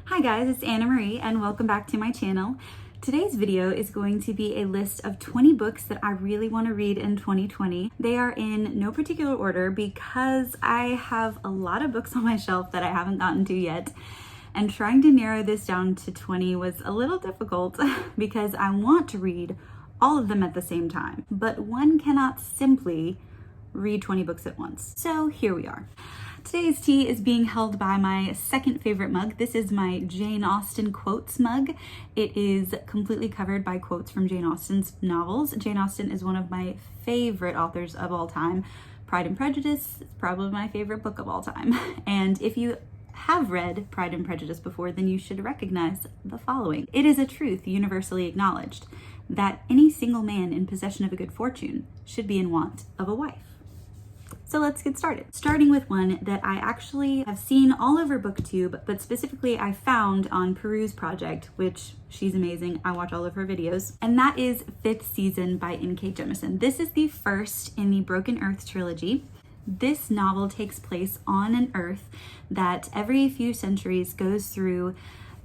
Hi guys, it's Anna Marie and welcome back to my channel. Today's video is going to be a list of 20 books that I really want to read in 2020. They are in no particular order because I have a lot of books on my shelf that I haven't gotten to yet. And trying to narrow this down to 20 was a little difficult because I want to read all of them at the same time. But one cannot simply read 20 books at once. So here we are. Today's tea is being held by my second favorite mug. This is my Jane Austen quotes mug. It is completely covered by quotes from Jane Austen's novels. Jane Austen is one of my favorite authors of all time. Pride and Prejudice is probably my favorite book of all time. And if you have read Pride and Prejudice before, then you should recognize the following. It is a truth universally acknowledged that any single man in possession of a good fortune should be in want of a wife. So let's get started. Starting with one that I actually have seen all over BookTube, but specifically I found on Peruse Project, which she's amazing. I watch all of her videos. And that is Fifth Season by N.K. Jemisin. This is the first in the Broken Earth trilogy. This novel takes place on an Earth that every few centuries goes through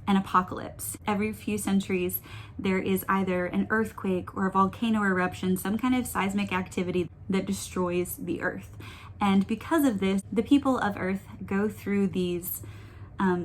an apocalypse. Every few centuries, there is either an earthquake or a volcano eruption, some kind of seismic activity that destroys the Earth. And because of this, the people of Earth go through these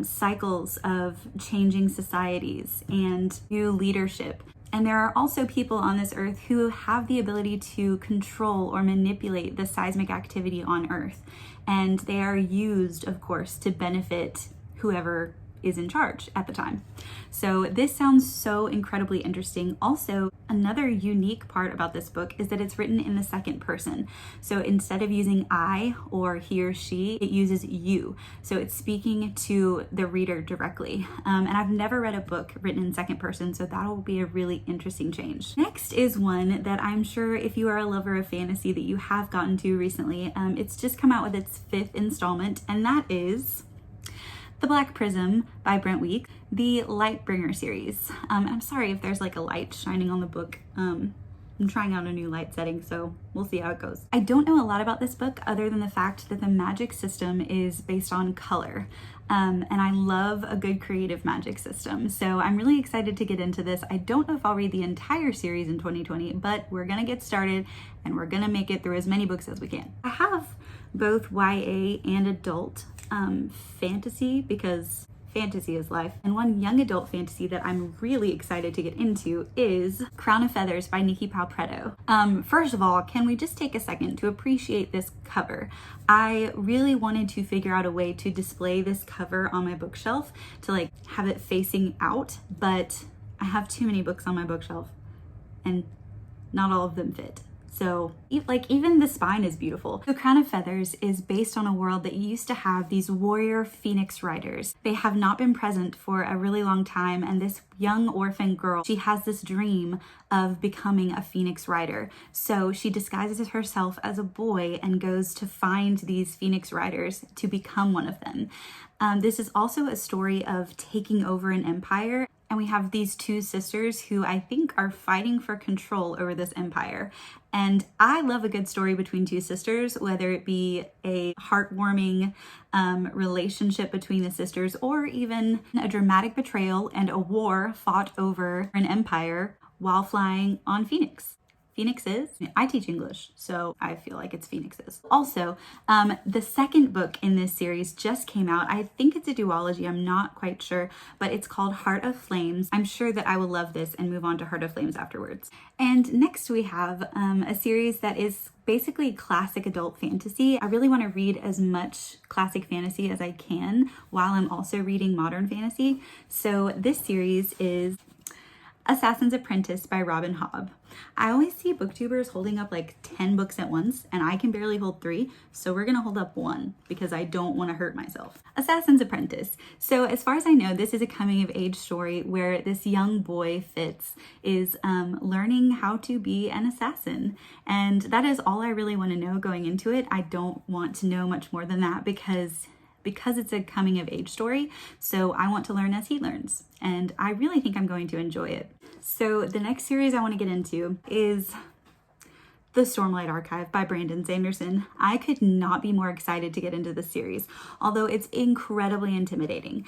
cycles of changing societies and new leadership. And there are also people on this Earth who have the ability to control or manipulate the seismic activity on Earth. And they are used, of course, to benefit whoever is in charge at the time. So this sounds so incredibly interesting. Also, another unique part about this book is that it's written in the second person. So instead of using I or he or she, it uses you. So it's speaking to the reader directly. And I've never read a book written in second person, so that'll be a really interesting change. Next is one that I'm sure if you are a lover of fantasy that you have gotten to recently. It's just come out with its 5th installment, and that is The Black Prism by Brent Week, the Lightbringer series. I'm sorry if there's like a light shining on the book. I'm trying out a new light setting, so we'll see how it goes. I don't know a lot about this book other than the fact that the magic system is based on color. And I love a good creative magic system. So I'm really excited to get into this. I don't know if I'll read the entire series in 2020, but we're gonna get started and we're gonna make it through as many books as we can. I have both YA and adult fantasy because fantasy is life. And one young adult fantasy that I'm really excited to get into is Crown of Feathers by Nikki Palpretto. First of all, can we just take a second to appreciate this cover? I really wanted to figure out a way to display this cover on my bookshelf to like have it facing out, but I have too many books on my bookshelf and not all of them fit. So like even the spine is beautiful. The Crown of Feathers is based on a world that used to have these warrior phoenix riders. They have not been present for a really long time, and this young orphan girl, she has this dream of becoming a phoenix rider. So she disguises herself as a boy and goes to find these phoenix riders to become one of them. This is also a story of taking over an empire. And we have these two sisters who I think are fighting for control over this empire. And I love a good story between two sisters, whether it be a heartwarming relationship between the sisters or even a dramatic betrayal and a war fought over an empire while flying on phoenix. Phoenixes. I teach English, so I feel like it's phoenixes. Also, the second book in this series just came out. I think it's a duology, I'm not quite sure, but it's called Heart of Flames. I'm sure that I will love this and move on to Heart of Flames afterwards. And next we have a series that is basically classic adult fantasy. I really want to read as much classic fantasy as I can while I'm also reading modern fantasy. So this series is Assassin's Apprentice by Robin Hobb. I always see booktubers holding up like 10 books at once and I can barely hold 3, so we're gonna hold up 1 because I don't want to hurt myself. Assassin's Apprentice. So as far as I know, this is a coming of age story where this young boy, Fitz, is learning how to be an assassin. And that is all I really want to know going into it. I don't want to know much more than that because it's a coming of age story, so I want to learn as he learns, and I really think I'm going to enjoy it. So the next series I want to get into is The Stormlight Archive by Brandon Sanderson. I could not be more excited to get into this series, although it's incredibly intimidating.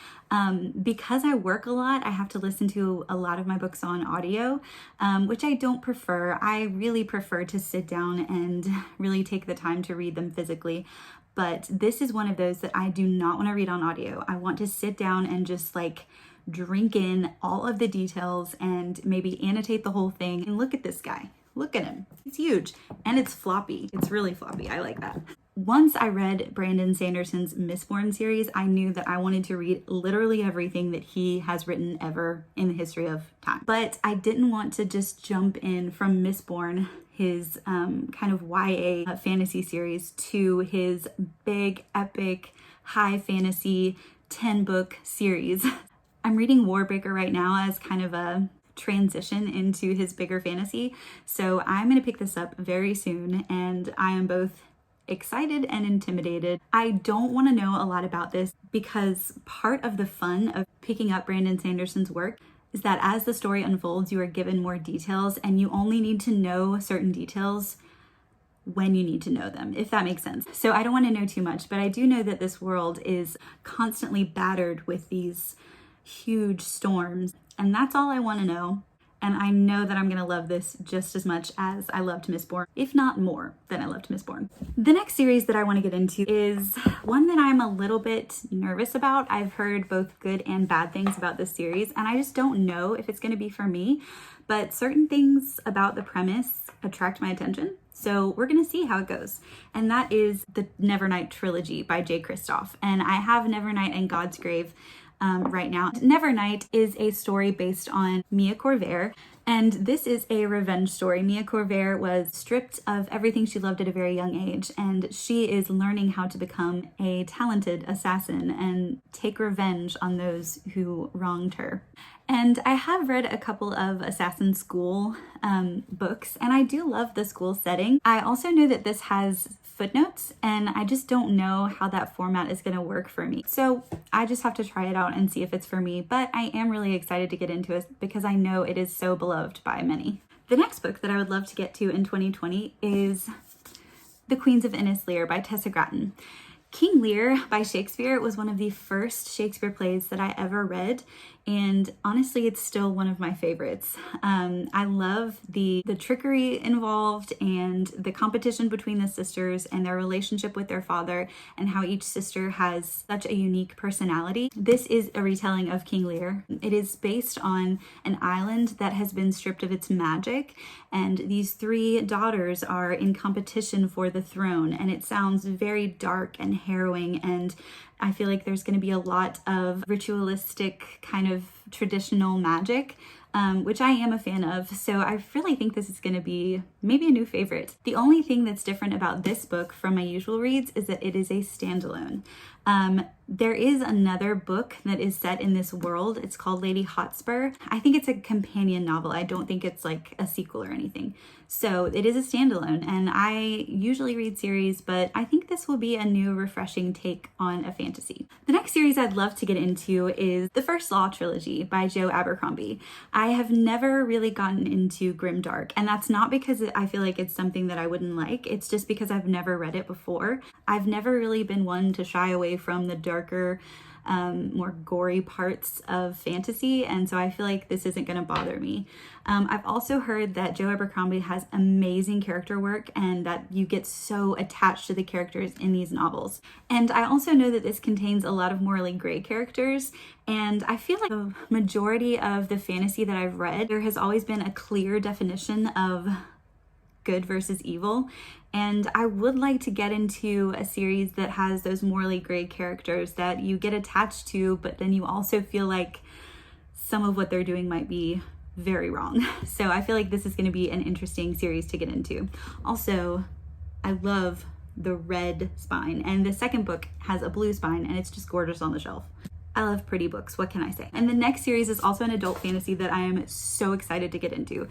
Because I work a lot, I have to listen to a lot of my books on audio, which I don't prefer. I really prefer to sit down and really take the time to read them physically. But this is one of those that I do not want to read on audio. I want to sit down and just like drink in all of the details and maybe annotate the whole thing. And look at this guy. Look at him. He's huge. And it's floppy. It's really floppy. I like that. Once I read Brandon Sanderson's Mistborn series, I knew that I wanted to read literally everything that he has written ever in the history of time. But I didn't want to just jump in from Mistborn, his kind of YA fantasy series, to his big, epic, high fantasy 10-book series. I'm reading Warbreaker right now as kind of a transition into his bigger fantasy. So I'm going to pick this up very soon, and I am both excited and intimidated. I don't want to know a lot about this because part of the fun of picking up Brandon Sanderson's work is that as the story unfolds, you are given more details, and you only need to know certain details when you need to know them, if that makes sense. So I don't want to know too much, but I do know that this world is constantly battered with these huge storms, and that's all I want to know. And I know that I'm going to love this just as much as I loved Mistborn, if not more than I loved Mistborn. The next series that I want to get into is one that I'm a little bit nervous about. I've heard both good and bad things about this series, and I just don't know if it's going to be for me, but certain things about the premise attract my attention. So we're going to see how it goes. And that is the Nevernight Trilogy by Jay Kristoff. And I have Nevernight and God's Grave right now. Nevernight is a story based on Mia Corvair, and this is a revenge story. Mia Corvair was stripped of everything she loved at a very young age, and she is learning how to become a talented assassin and take revenge on those who wronged her. And I have read a couple of Assassin School books, and I do love the school setting. I also know that this has footnotes, and I just don't know how that format is going to work for me. So I just have to try it out and see if it's for me, but I am really excited to get into it because I know it is so beloved by many. The next book that I would love to get to in 2020 is The Queens of Lear by Tessa Gratton. King Lear by Shakespeare was one of the first Shakespeare plays that I ever read, and honestly, it's still one of my favorites. I love the trickery involved and the competition between the sisters and their relationship with their father and how each sister has such a unique personality. This is a retelling of King Lear. It is based on an island that has been stripped of its magic, and these three daughters are in competition for the throne, and it sounds very dark and harrowing, and I feel like there's going to be a lot of ritualistic kind of traditional magic, which I am a fan of. So I really think this is going to be maybe a new favorite. The only thing that's different about this book from my usual reads is that it is a standalone. There is another book that is set in this world. It's called Lady Hotspur. I think it's a companion novel. I don't think it's like a sequel or anything. So it is a standalone, and I usually read series, but I think this will be a new, refreshing take on a fantasy. The next series I'd love to get into is the First Law Trilogy by Joe Abercrombie. I have never really gotten into grimdark, and that's not because I feel like it's something that I wouldn't like. It's just because I've never read it before. I've never really been one to shy away from the darker, more gory parts of fantasy, and so I feel like this isn't going to bother me. I've also heard that Joe Abercrombie has amazing character work and that you get so attached to the characters in these novels. And I also know that this contains a lot of morally gray characters, and I feel like the majority of the fantasy that I've read, there has always been a clear definition of good versus evil, and I would like to get into a series that has those morally gray characters that you get attached to, but then you also feel like some of what they're doing might be very wrong. So I feel like this is going to be an interesting series to get into. Also, I love the red spine, and the second book has a blue spine, and it's just gorgeous on the shelf. I love pretty books, what can I say? And the next series is also an adult fantasy that I am so excited to get into.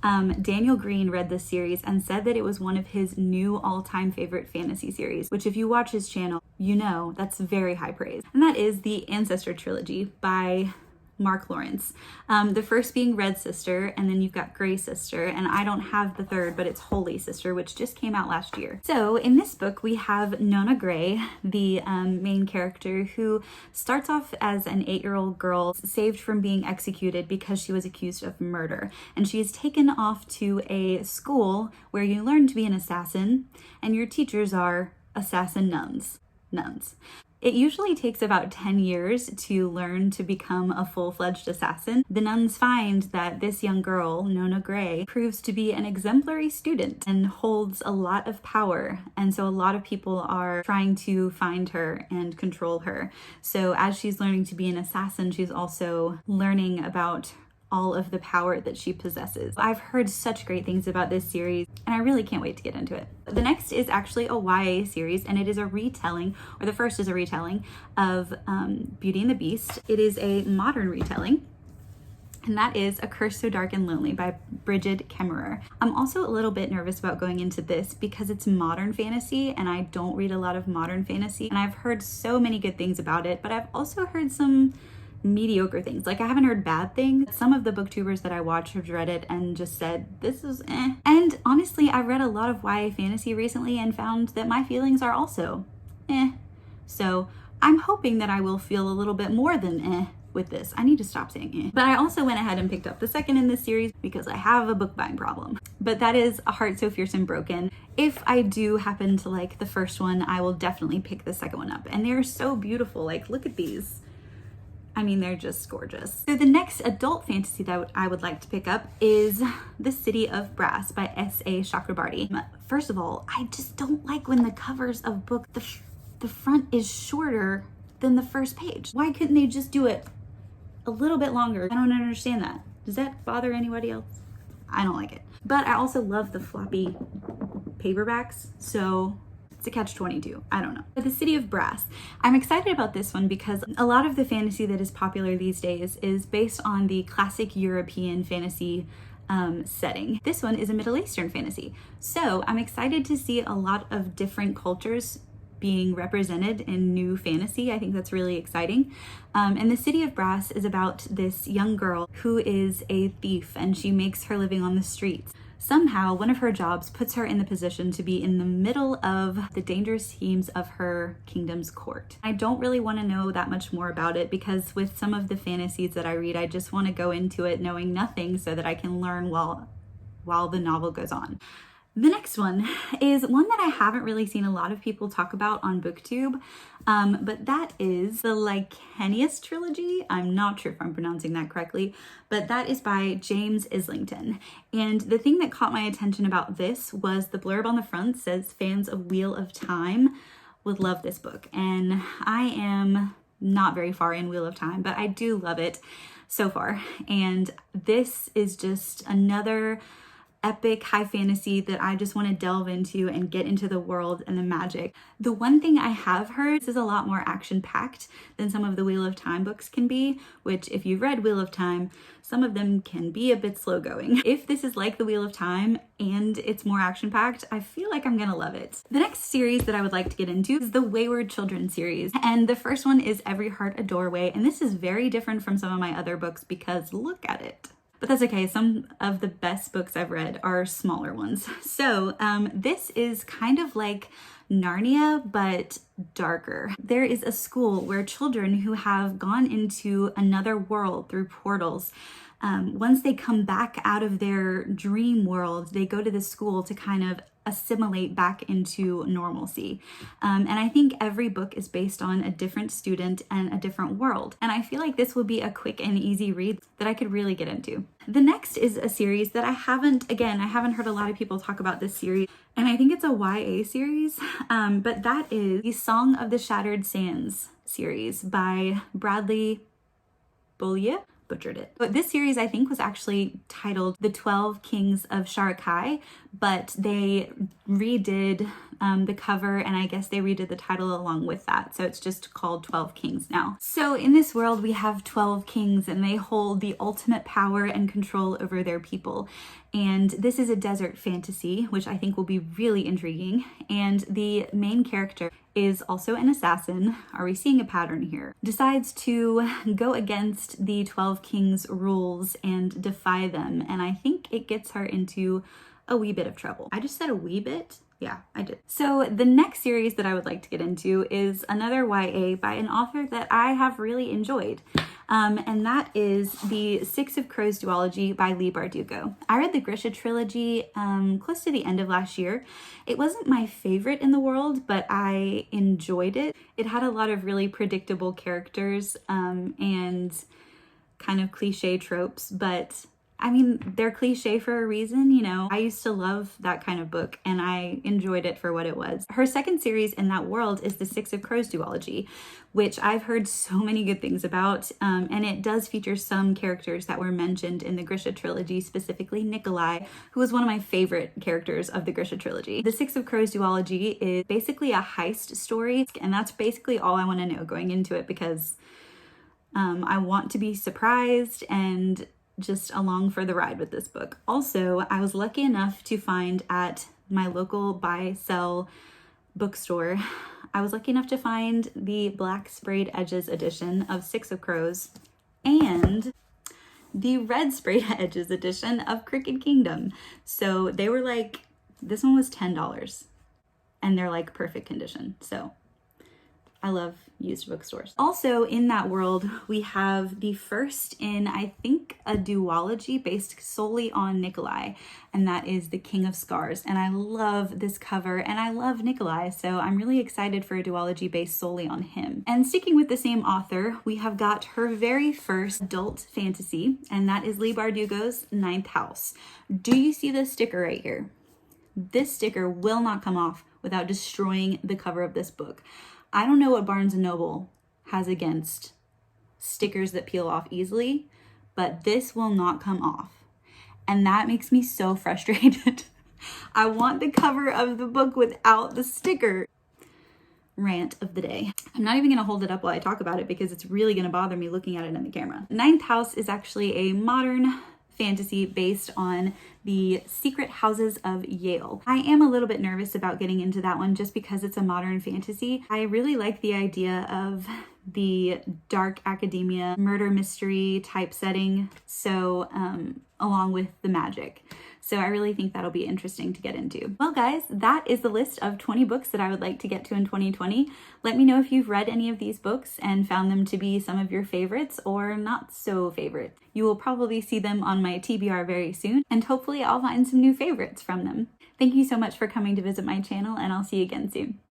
Daniel Green read this series and said that it was one of his new all-time favorite fantasy series, which if you watch his channel, you know that's very high praise. And that is the Ancestor Trilogy by Mark Lawrence. The first being Red Sister, and then you've got Gray Sister, and I don't have the third, but it's Holy Sister, which just came out last year. So in this book, we have Nona Gray, the main character, who starts off as an 8-year-old girl saved from being executed because she was accused of murder. And she is taken off to a school where you learn to be an assassin, and your teachers are assassin nuns. It usually takes about 10 years to learn to become a full-fledged assassin. The nuns find that this young girl, Nona Gray, proves to be an exemplary student and holds a lot of power. And so a lot of people are trying to find her and control her. So as she's learning to be an assassin, she's also learning about all of the power that she possesses. I've heard such great things about this series, and I really can't wait to get into it. The next is actually a YA series, and it is a retelling, or the first is a retelling, of Beauty and the Beast. It is a modern retelling, and that is A Curse So Dark and Lonely by Brigid Kemmerer. I'm also a little bit nervous about going into this because it's modern fantasy, and I don't read a lot of modern fantasy, and I've heard so many good things about it, but I've also heard some mediocre things. Like, I haven't heard bad things. Some of the booktubers that I watch have read it and just said, this is eh. And honestly, I've read a lot of YA fantasy recently and found that my feelings are also eh. So I'm hoping that I will feel a little bit more than eh with this. I need to stop saying eh. But I also went ahead and picked up the second in this series because I have a book buying problem. But that is A Heart So Fierce and Broken. If I do happen to like the first one, I will definitely pick the second one up. And they're so beautiful. Like, look at these. I mean, they're just gorgeous. So the next adult fantasy that I would like to pick up is The City of Brass by S.A. Chakrabarty. First of all, I just don't like when the covers of books, the front is shorter than the first page. Why couldn't they just do it a little bit longer? I don't understand that. Does that bother anybody else? I don't like it. But I also love the floppy paperbacks, so it's a catch-22. I don't know. The City of Brass. I'm excited about this one because a lot of the fantasy that is popular these days is based on the classic European fantasy setting. This one is a Middle Eastern fantasy. So I'm excited to see a lot of different cultures being represented in new fantasy. I think that's really exciting. And The City of Brass is about this young girl who is a thief, and she makes her living on the streets. Somehow, one of her jobs puts her in the position to be in the middle of the dangerous schemes of her kingdom's court. I don't really want to know that much more about it because with some of the fantasies that I read, I just want to go into it knowing nothing so that I can learn while the novel goes on. The next one is one that I haven't really seen a lot of people talk about on BookTube, but that is the Ancestor Trilogy. I'm not sure if I'm pronouncing that correctly, but that is by James Islington. And the thing that caught my attention about this was the blurb on the front says fans of Wheel of Time would love this book. And I am not very far in Wheel of Time, but I do love it so far. And this is just another epic high fantasy that I just want to delve into and get into the world and the magic. The one thing I have heard is a lot more action-packed than some of the Wheel of Time books can be, which if you've read Wheel of Time, some of them can be a bit slow going. If this is like the Wheel of Time and it's more action-packed, I feel like I'm gonna love it. The next series that I would like to get into is the Wayward Children series. And the first one is Every Heart a Doorway. And this is very different from some of my other books because look at it. But that's okay, some of the best books I've read are smaller ones. So this is kind of like Narnia, but darker. There is a school where children who have gone into another world through portals, once they come back out of their dream world, they go to the school to kind of assimilate back into normalcy. And I think every book is based on a different student and a different world. And I feel like this will be a quick and easy read that I could really get into. The next is a series that I haven't heard a lot of people talk about this series. And I think it's a YA series, but that is the Song of the Shattered Sands series by Bradley Beaulieu. Butchered it. But this series I think was actually titled The 12 Kings of Sharakai but they redid the cover, and I guess they redid the title along with that. So it's just called 12 Kings now. So in this world, we have 12 kings, and they hold the ultimate power and control over their people. And this is a desert fantasy, which I think will be really intriguing. And the main character is also an assassin. Are we seeing a pattern here? Decides to go against the 12 kings' rules and defy them. And I think it gets her into a wee bit of trouble. I just said a wee bit? Yeah, I did. So the next series that I would like to get into is another YA by an author that I have really enjoyed. And that is the Six of Crows duology by Leigh Bardugo. I read the Grisha trilogy close to the end of last year. It wasn't my favorite in the world, but I enjoyed it. It had a lot of really predictable characters and kind of cliche tropes, but I mean, they're cliche for a reason, you know. I used to love that kind of book and I enjoyed it for what it was. Her second series in that world is the Six of Crows duology, which I've heard so many good things about. And it does feature some characters that were mentioned in the Grisha trilogy, specifically Nikolai, who was one of my favorite characters of the Grisha trilogy. The Six of Crows duology is basically a heist story, and that's basically all I want to know going into it, because I want to be surprised and just along for the ride with this book. Also, I was lucky enough to find at my local buy-sell bookstore, I was lucky enough to find the Black Sprayed Edges edition of Six of Crows and the Red Sprayed Edges edition of Crooked Kingdom. So they were like, this one was $10 and they're like perfect condition. So I love used bookstores. Also in that world, we have the first in, I think, a duology based solely on Nikolai, and that is The King of Scars. And I love this cover and I love Nikolai, so I'm really excited for a duology based solely on him. And sticking with the same author, we have got her very first adult fantasy, and that is Leigh Bardugo's Ninth House. Do you see this sticker right here? This sticker will not come off without destroying the cover of this book. I don't know what Barnes & Noble has against stickers that peel off easily, but this will not come off. And that makes me so frustrated. I want the cover of the book without the sticker. Rant of the day. I'm not even going to hold it up while I talk about it because it's really going to bother me looking at it in the camera. Ninth House is actually a modern fantasy based on the secret houses of Yale. I am a little bit nervous about getting into that one just because it's a modern fantasy. I really like the idea of the dark academia murder mystery type setting, so along with the magic. So I really think that'll be interesting to get into. Well guys, that is the list of 20 books that I would like to get to in 2020. Let me know if you've read any of these books and found them to be some of your favorites or not so favorite. You will probably see them on my TBR very soon, and hopefully I'll find some new favorites from them. Thank you so much for coming to visit my channel, and I'll see you again soon.